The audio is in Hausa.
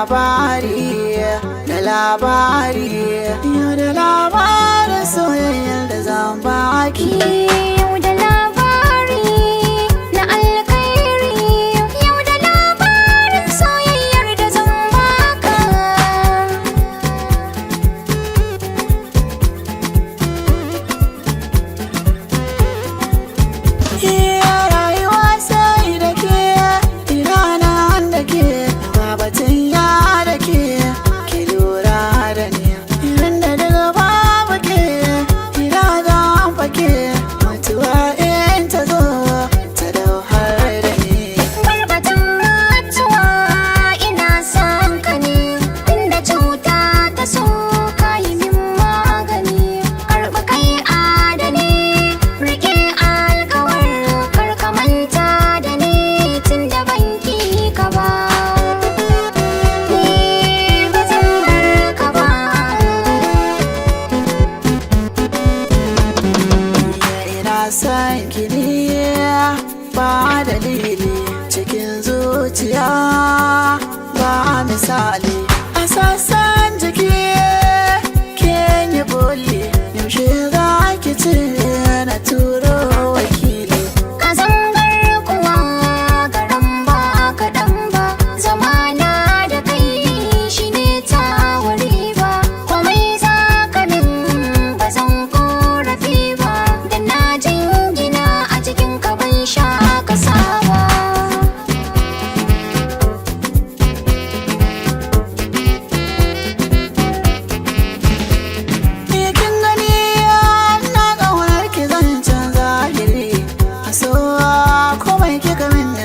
labari yau da labarin soyayyar da zan baki. Yau da labari na alkhairi, yau da labarin soyayyar da zan baka. Rayuwa sai da ke, irana da ke, babatin ya da ke, ki lura da ni. Irin da daga babu ke, ina da fake, mutuwa in ta zo ta dau har da ni. Barbatun mutuwa ina son ka ne, inda cuta ta so ka yi min magani. Karɓi kai adani, rike alkawar, kar ka manta da ni tun da ban ki ka ba. Ni ba zan bar ka ba. Ina son ki ne ba dalili, cikin zuciya ba misali. A sassan jiki kin yi boli, yaushe za ki ce na turo wakili. Ka zangar kuwa garan ba kaɗan ba, zamana da kai shi ne tawari ba. Komai za ka min ba zan korafi ba, da na jingina a cikin ka ban sha kasawa. Kin gani na ƙaunar ki zan canza zahiri, a so komai kika min da